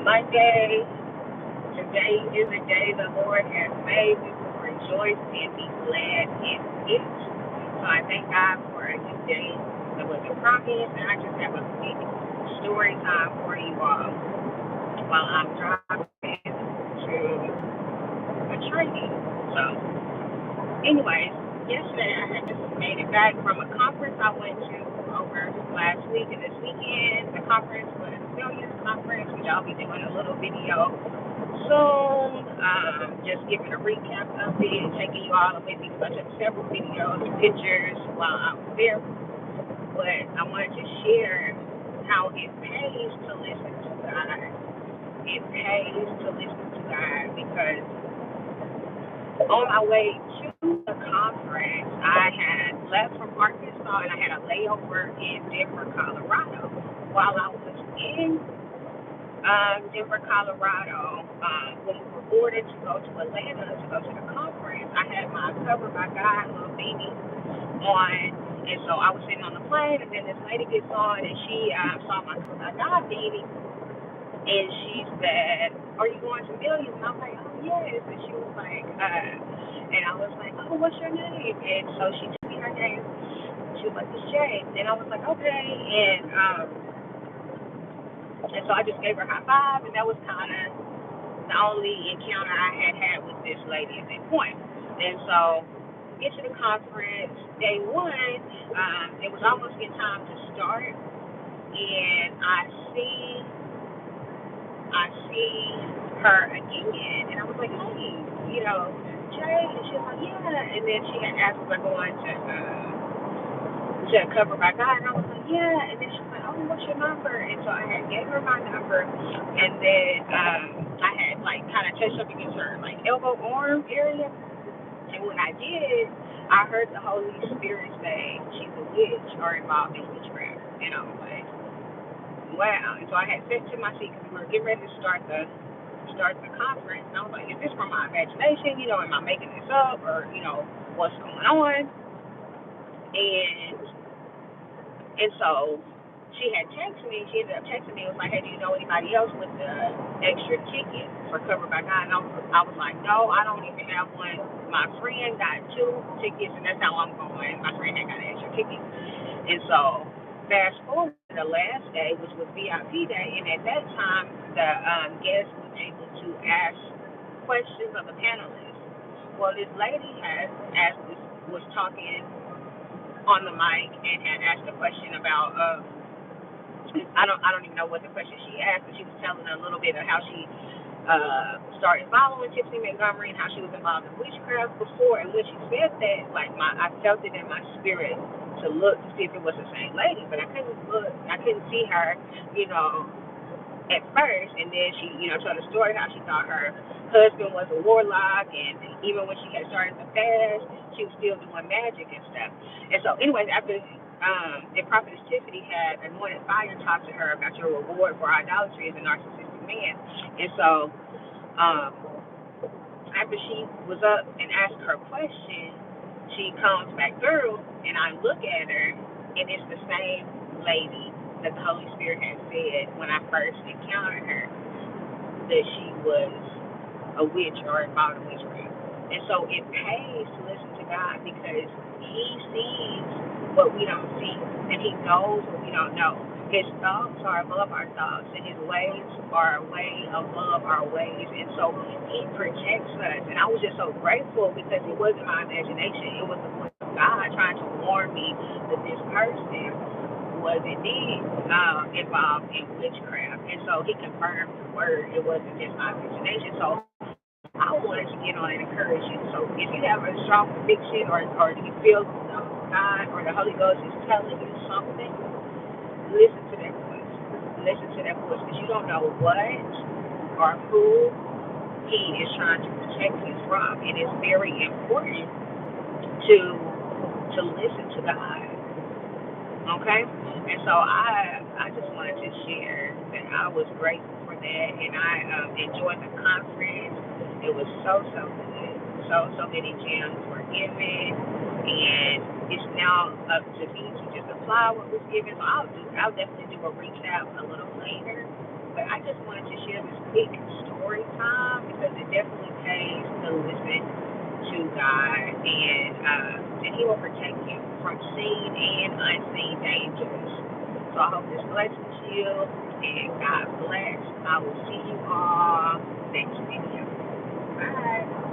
Monday. Today is the day the Lord has made. We will rejoice and be glad in it. So I thank God for a new day that was a promise, and I just have a quick story time for you all while I'm driving to a training. So, anyways, yesterday I had just made it back from a conference I went to over last week and this weekend. The conference was Millions Conference, which I'll be doing a little video soon. Just giving a recap of it, taking you all with me because I took several videos and pictures while I was there. But I wanted to share how it pays to listen to God. It pays to listen to God because on my way to the conference, I had left from Arkansas and I had a layover in Denver, Colorado. While I was in Denver, Colorado, when we were boarded to go to Atlanta to go to the conference, I had my Cover by God little beanie on. And so I was sitting on the plane, and then this lady gets on, and she saw my Cover by God beanie. And she said, "Are you going to Millions?" And I was like, "Oh, yes." And she was like, and I was like, "Oh, what's your name?" And so she told me her name. She was like, "It's Jay." And I was like, "Okay." And so I just gave her a high five, and that was kind of the only encounter I had with this lady at that point. And so, get to the conference, day one, it was almost getting time to start, and I see her again, and I was like, "Hey, Jay," and she was like, "Yeah," and then she had asked if I going to Cover by God, and I was like, "Yeah," and then she was like, "Oh, what's your number?" And so I had gave her my number, and then I had kind of touched up against her elbow arm area, and when I did, I heard the Holy Spirit say she's a witch or involved in witchcraft, and I was like, wow. And so I had sat to my seat because we were getting ready to start the conference, and I was like, is this from my imagination? Am I making this up, or what's going on? And so she had texted me. She ended up texting me. It was like, "Hey, do you know anybody else with the extra ticket for Cover by God?" And I was like, "No, I don't even have one. My friend got 2 tickets, and that's how I'm going. My friend had got an extra ticket." And so fast forward to the last day, which was VIP day, and at that time, the guest was able to ask questions of the panelists. Well, this lady was talking on the mic and had asked a question about I don't even know what the question she asked, but she was telling a little bit of how she started following Tiffany Montgomery and how she was involved in witchcraft before. And when she said that, I felt it in my spirit to look to see if it was the same lady, but I couldn't look. I couldn't see her, at first. And then she, told a story how she thought her husband was a warlock, and even when she had started to fast, she was still doing magic and stuff. And so, anyways, after the prophetess Tiffany had anointed fire talk to her about your reward for idolatry as a narcissistic man. And so, after she was up and asked her question, she comes back through, and I look at her, and it's the same lady that the Holy Spirit had said when I first encountered her that she was a witch or involved in witchcraft. And so it pays to listen to God because He sees what we don't see, and He knows what we don't know. His thoughts are above our thoughts, and His ways are way above our ways. And so He protects us. And I was just so grateful because it wasn't my imagination. It was the voice of God trying to warn me that this person was indeed involved in witchcraft. And so He confirmed the word. It wasn't just my imagination. So I wanted to get on and encourage you. So if you have a strong conviction or you feel God or the Holy Ghost is telling you something, listen to that voice. Listen to that voice because you don't know what or who He is trying to protect you from. And it's very important to listen to God. Okay? And so I just wanted to share that I was grateful for that, and I enjoyed the conference. It was so good. So many gems were given, and it's now up to me to just apply what was given. So I'll definitely do a recap a little later. But I just wanted to share this epic story time because it definitely pays to listen to God, and He will protect you from seen and unseen dangers. So I hope this blesses you, and God bless. I will see you all next video. Bye.